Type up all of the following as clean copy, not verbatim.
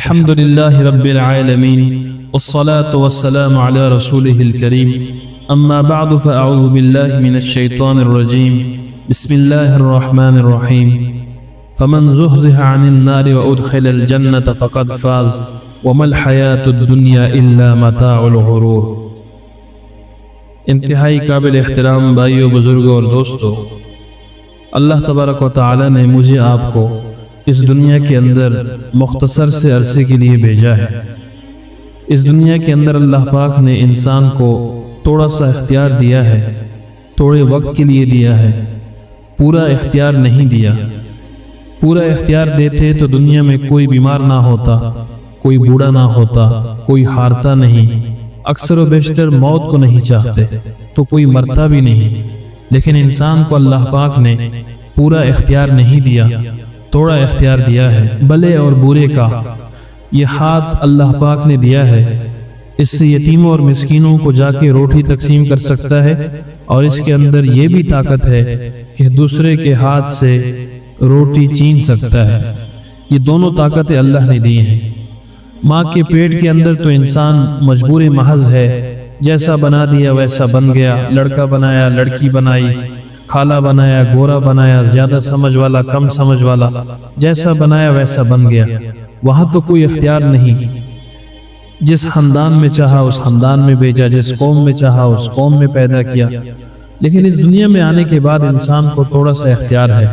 الحمد لله رب العالمين والصلاة والسلام على رسوله الكريم أما بعد فأعوذ بالله من الشيطان الرجيم بسم الله الرحمن الرحيم فمن زحزح عن النار وأدخل الجنة فقد فاز وما الحياة الدنيا إلا متاع الغرور۔ انتہائی قابل احترام بھائیوں، بزرگوں اور دوستوں، اللہ تبارک و تعالی نے مجھے آپ کو اس دنیا کے اندر مختصر سے عرصے کے لیے بھیجا ہے۔ اس دنیا کے اندر اللہ پاک نے انسان کو تھوڑا سا اختیار دیا ہے، تھوڑے وقت کے لیے دیا ہے، پورا اختیار نہیں دیا۔ پورا اختیار دیتے تو دنیا میں کوئی بیمار نہ ہوتا، کوئی بوڑھا نہ ہوتا، کوئی ہارتا نہیں، اکثر و بیشتر موت کو نہیں چاہتے تو کوئی مرتا بھی نہیں۔ لیکن انسان کو اللہ پاک نے پورا اختیار نہیں دیا، تھوڑا اختیار دیا ہے۔ بھلے اور برے کا یہ ہاتھ اللہ پاک نے دیا ہے، اس سے یتیموں اور مسکینوں کو جا کے روٹی تقسیم کر سکتا ہے، اور اس کے اندر یہ بھی طاقت ہے کہ دوسرے کے ہاتھ سے روٹی چھین سکتا ہے۔ یہ دونوں طاقتیں اللہ نے دی ہیں۔ ماں کے پیٹ کے اندر تو انسان مجبور محض ہے، جیسا بنا دیا ویسا بن گیا، لڑکا بنایا لڑکی بنائی، کالا بنایا گورا بنایا، زیادہ سمجھ والا کم سمجھ والا، جیسا بنایا ویسا بن گیا۔ وہاں تو کوئی اختیار نہیں، جس خاندان میں چاہا اس خاندان میں بھیجا، جس قوم میں چاہا اس قوم میں پیدا کیا۔ لیکن اس دنیا میں آنے کے بعد انسان کو تھوڑا سا اختیار ہے،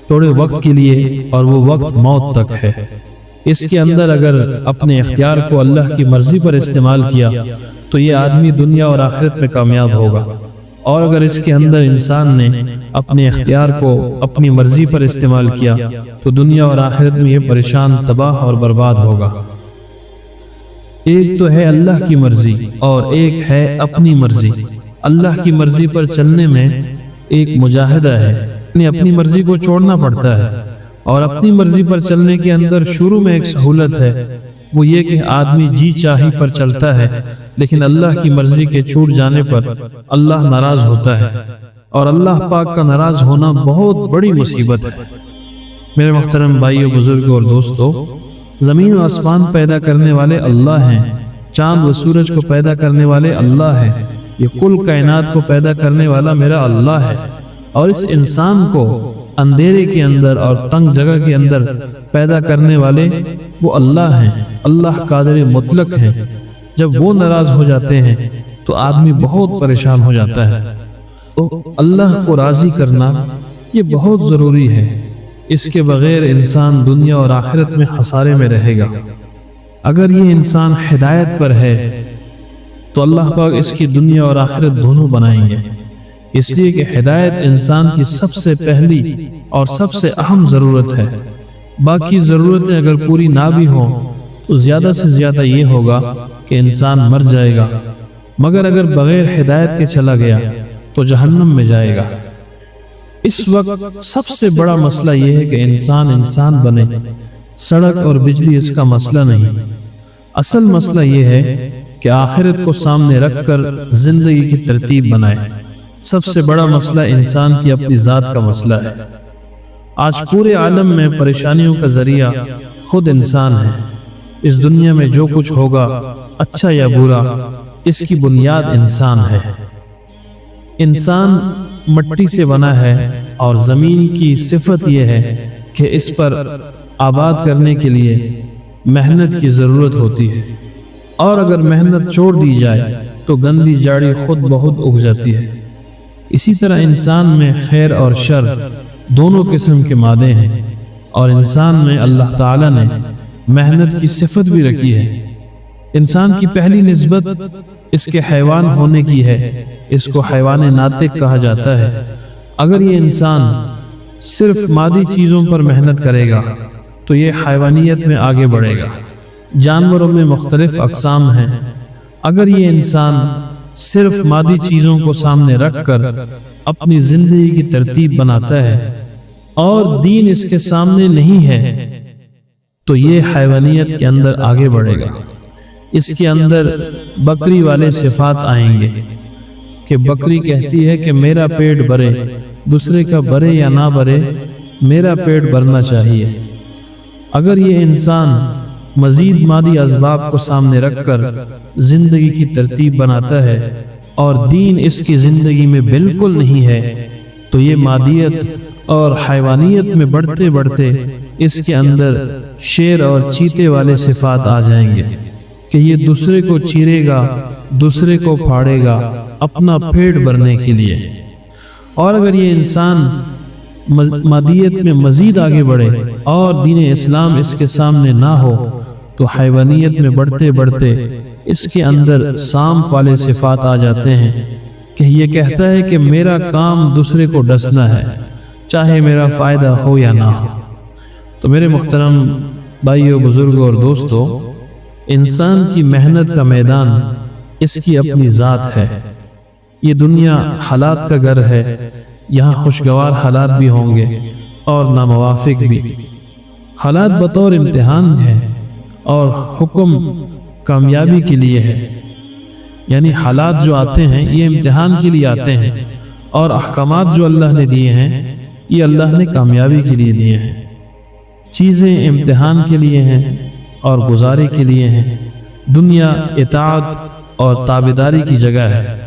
تھوڑے وقت کے لیے، اور وہ وقت موت تک ہے۔ اس کے اندر اگر اپنے اختیار کو اللہ کی مرضی پر استعمال کیا تو یہ آدمی دنیا اور آخرت میں کامیاب ہوگا، اور اگر اس کے اندر انسان نے اپنے اختیار کو اپنی مرضی پر استعمال کیا تو دنیا اور آخرت میں یہ پریشان، تباہ اور برباد ہوگا۔ ایک تو ہے اللہ کی مرضی اور ایک ہے اپنی مرضی۔ اللہ کی مرضی پر چلنے میں ایک مجاہدہ ہے، اپنی مرضی کو چھوڑنا پڑتا ہے، اور اپنی مرضی پر چلنے کے اندر شروع میں ایک سہولت ہے، وہ یہ کہ آدمی جی چاہی پر چلتا ہے، لیکن اللہ کی مرضی کے چھوٹ جانے پر اللہ ناراض ہوتا ہے، اور اللہ پاک کا ناراض ہونا بہت بڑی مصیبت ہے۔ میرے محترم بھائیوں، بزرگوں اور دوستوں، زمین و آسمان پیدا کرنے والے اللہ ہیں، چاند و سورج کو پیدا کرنے والے اللہ ہیں، یہ کل کائنات کو پیدا کرنے والا میرا اللہ ہے، اور اس انسان کو اندھیرے کے اندر اور تنگ جگہ کے اندر پیدا کرنے والے وہ اللہ ہیں۔ اللہ قادر مطلق ہیں۔ جب وہ ناراض ہو جاتے ہیں تو آدمی بہت پریشان ہو جاتا ہے۔ تو اللہ کو راضی کرنا یہ بہت ضروری ہے، اس کے بغیر انسان دنیا اور آخرت میں خسارے میں رہے گا۔ اگر یہ انسان ہدایت پر ہے تو اللہ پاک اس کی دنیا اور آخرت دونوں بنائیں گے، اس لیے کہ ہدایت انسان کی سب سے پہلی اور سب سے اہم ضرورت ہے۔ باقی ضرورتیں اگر پوری نہ بھی ہوں تو زیادہ سے زیادہ یہ ہوگا کہ انسان مر جائے گا، مگر اگر بغیر ہدایت کے چلا گیا تو جہنم میں جائے گا۔ اس وقت سب سے بڑا مسئلہ یہ ہے کہ انسان بنے، سڑک اور بجلی اس کا مسئلہ نہیں۔ اصل مسئلہ یہ ہے کہ آخرت کو سامنے رکھ کر زندگی کی ترتیب بنائے۔ سب سے بڑا مسئلہ انسان کی اپنی ذات کا مسئلہ ہے۔ آج پورے عالم میں پریشانیوں کا ذریعہ خود انسان ہے۔ اس دنیا میں جو کچھ ہوگا، اچھا یا برا، اس کی بنیاد انسان ہے۔ انسان مٹی سے بنا ہے، اور زمین کی صفت یہ ہے کہ اس پر آباد کرنے کے لیے محنت کی ضرورت ہوتی ہے، اور اگر محنت چھوڑ دی جائے تو گندی جاڑی خود بخود اگ جاتی ہے۔ اسی طرح انسان میں خیر اور شر دونوں قسم کے مادے ہیں، اور انسان میں اللہ تعالی نے محنت کی صفت بھی رکھی ہے۔ انسان کی پہلی نسبت اس کے حیوان ہونے کی ہے، اس کو حیوان ناطق کہا جاتا ہے۔ اگر یہ انسان صرف مادی چیزوں پر محنت کرے گا تو یہ حیوانیت میں آگے بڑھے گا۔ جانوروں میں مختلف اقسام ہیں۔ اگر یہ انسان صرف مادی چیزوں کو سامنے رکھ کر اپنی زندگی کی ترتیب بناتا ہے اور دین اس کے سامنے نہیں ہے تو یہ حیوانیت کے اندر آگے بڑھے گا۔ اس کے اندر بکری والے صفات آئیں گے کہ بکری کہتی ہے کہ میرا پیٹ بھرے، دوسرے کا بھرے یا نہ بھرے، میرا پیٹ بھرنا چاہیے۔ اگر یہ انسان مزید مادی اسباب کو سامنے رکھ کر زندگی کی ترتیب بناتا ہے اور دین اس کی زندگی میں بالکل نہیں ہے، تو یہ مادیت اور حیوانیت میں بڑھتے بڑھتے اس کے اندر شیر اور چیتے والے صفات آ جائیں گے کہ یہ دوسرے کو چیرے گا، دوسرے کو پھاڑے گا اپنا پیٹ بھرنے کے لیے۔ اور اگر یہ انسان مادیت میں مزید آگے بڑھے اور دین اسلام اس کے سامنے نہ ہو تو حیوانیت میں بڑھتے بڑھتے اس کے اندر سانپ والے صفات آ جاتے ہیں کہ یہ کہتا ہے کہ میرا کام دوسرے کو ڈسنا ہے، چاہے میرا فائدہ ہو یا نہ ہو۔ تو میرے محترم بھائیوں، بزرگوں اور دوستوں، انسان کی محنت کا میدان اس کی اپنی ذات ہے۔ یہ دنیا حالات کا گھر ہے، یہاں خوشگوار حالات بھی ہوں گے اور ناموافق بھی۔ حالات بطور امتحان ہے اور حکم کامیابی کے لیے ہے، یعنی حالات جو آتے ہیں یہ امتحان کے لیے آتے ہیں، اور احکامات جو اللہ نے دیے ہیں یہ اللہ نے کامیابی کے لیے دیے ہیں۔ چیزیں امتحان کے لیے ہیں اور گزارے کے لیے ہیں۔ دنیا اطاعت اور تابعداری کی جگہ ہے۔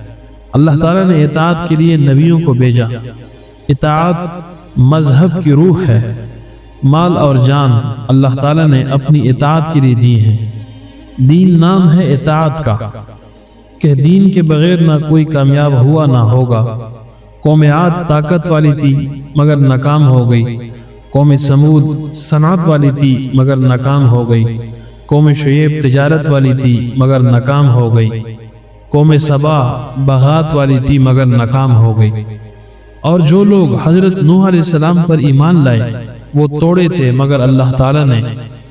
اللہ تعالیٰ نے اطاعت کے لیے نبیوں کو بھیجا۔ اطاعت مذہب کی روح ہے۔ مال اور جان اللہ تعالیٰ نے اپنی اطاعت کے لیے دی ہیں۔ دین نام ہے اطاعت کا کہ دین کے بغیر نہ کوئی کامیاب ہوا نہ ہوگا۔ قوم عاد طاقت والی تھی مگر ناکام ہو گئی، قوم سمود صنعت والی تھی مگر ناکام ہو گئی، قوم شعیب تجارت والی تھی مگر ناکام ہو گئی، قوم سبا بغات والی تھی مگر ناکام ہو گئی۔ اور جو لوگ حضرت نوح علیہ السلام پر ایمان لائے وہ توڑے تھے، مگر اللہ تعالیٰ نے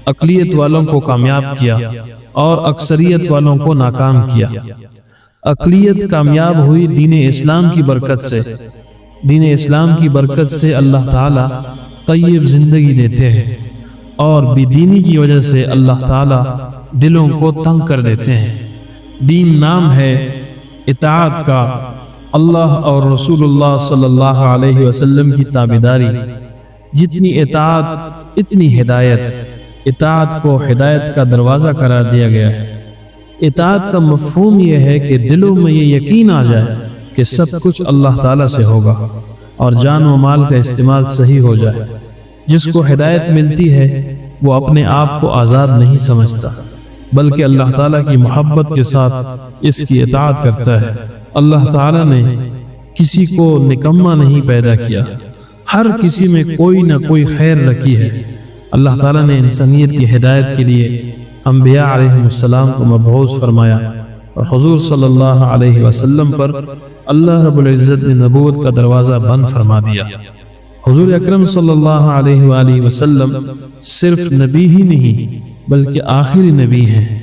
اقلیت والوں کو کامیاب کیا اور اکثریت والوں کو ناکام کیا۔ اقلیت کامیاب ہوئی دین اسلام کی برکت سے۔ دین اسلام کی برکت سے اللہ تعالیٰ طیب زندگی دیتے ہیں، اور بے دینی کی وجہ سے اللہ تعالیٰ دلوں کو تنگ کر دیتے ہیں۔ دین نام ہے اطاعت کا، اللہ اور رسول اللہ صلی اللہ علیہ وسلم کی تابعداری۔ جتنی اطاعت اتنی ہدایت۔ اطاعت کو ہدایت کا دروازہ قرار دیا گیا ہے۔ اطاعت کا مفہوم یہ ہے کہ دلوں میں یہ یقین آ جائے کہ سب کچھ اللہ تعالیٰ سے ہوگا اور جان و مال کا استعمال صحیح ہو جائے۔ جس کو ہدایت ملتی ہے وہ اپنے آپ کو آزاد نہیں سمجھتا، بلکہ اللہ تعالیٰ کی محبت کے ساتھ اس کی اطاعت کرتا ہے۔ اللہ تعالیٰ نے کسی کو نکما نہیں پیدا کیا، ہر کسی میں کوئی نہ کوئی خیر رکھی ہے۔ اللہ تعالیٰ نے انسانیت کی ہدایت کے لیے انبیاء علیہ السلام کو مبعوث فرمایا، اور حضور صلی اللہ علیہ وسلم پر اللہ رب العزت نے نبوت کا دروازہ بند فرما دیا۔ حضور اکرم صلی اللہ علیہ وآلہ وسلم صرف نبی ہی نہیں بلکہ آخری نبی ہیں۔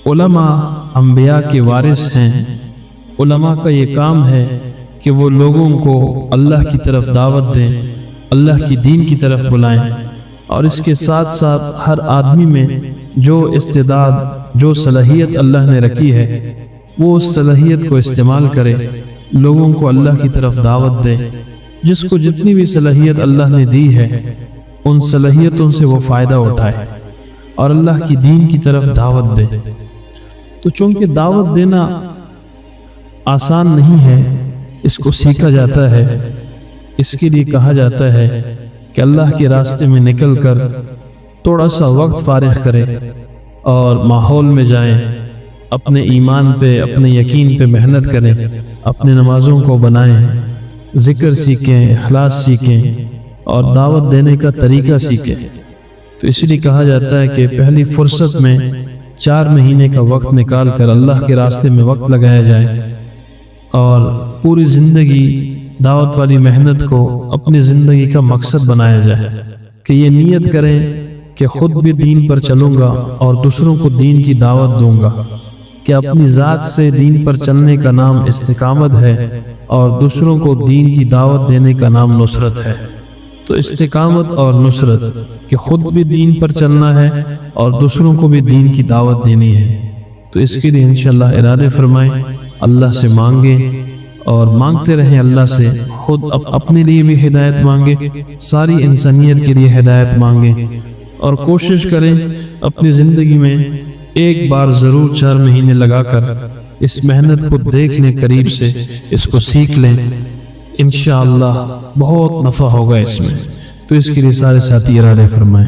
علماء انبیاء کے وارث ہیں۔ علماء کا یہ کام ہے کہ وہ لوگوں کو اللہ کی طرف دعوت دیں، اللہ کی دین کی طرف بلائیں، اور اس کے ساتھ ساتھ ہر آدمی میں جو استعداد، جو صلاحیت اللہ نے رکھی ہے وہ اس صلاحیت کو استعمال کرے، لوگوں کو اللہ کی طرف دعوت دے۔ جس کو جتنی بھی صلاحیت اللہ نے دی ہے ان صلاحیتوں سے وہ فائدہ اٹھائے اور اللہ کی دین کی طرف دعوت دے۔ تو چونکہ دعوت دینا آسان نہیں ہے، اس کو سیکھا جاتا ہے۔ اس کے لیے کہا جاتا ہے کہ اللہ کے راستے میں نکل کر تھوڑا سا وقت فارغ کرے اور ماحول میں جائیں، اپنے ایمان پہ، اپنے یقین پہ محنت کریں، اپنے نمازوں کو بنائیں، ذکر سیکھیں، اخلاص سیکھیں اور دعوت دینے کا طریقہ سیکھیں۔ تو اس لیے کہا جاتا ہے کہ پہلی فرصت میں 4 مہینے کا وقت نکال کر اللہ کے راستے میں وقت لگایا جائے اور پوری زندگی دعوت والی محنت کو اپنی زندگی کا مقصد بنایا جائے کہ یہ نیت کریں کہ خود بھی دین پر چلوں گا اور دوسروں کو دین کی دعوت دوں گا، کہ اپنی ذات سے دین پر چلنے کا نام استقامت ہے اور دوسروں کو دین کی دعوت دینے کا نام نصرت ہے۔ تو استقامت اور نصرت کہ خود بھی دین پر چلنا ہے اور دوسروں کو بھی دین کی دعوت دینی ہے۔ تو اس کے لیے انشاءاللہ ارادے فرمائیں، اللہ سے مانگیں اور مانگتے رہیں اللہ سے، خود اپنے لیے بھی ہدایت مانگیں، ساری انسانیت کے لیے ہدایت مانگیں، اور کوشش کریں اپنی زندگی میں ایک بار ضرور 4 مہینے لگا کر اس محنت کو دیکھ لیں، قریب سے اس کو سیکھ لیں، انشاءاللہ بہت نفع ہوگا اس میں۔ تو اس کے لیے سارے ساتھی ارادے فرمائیں۔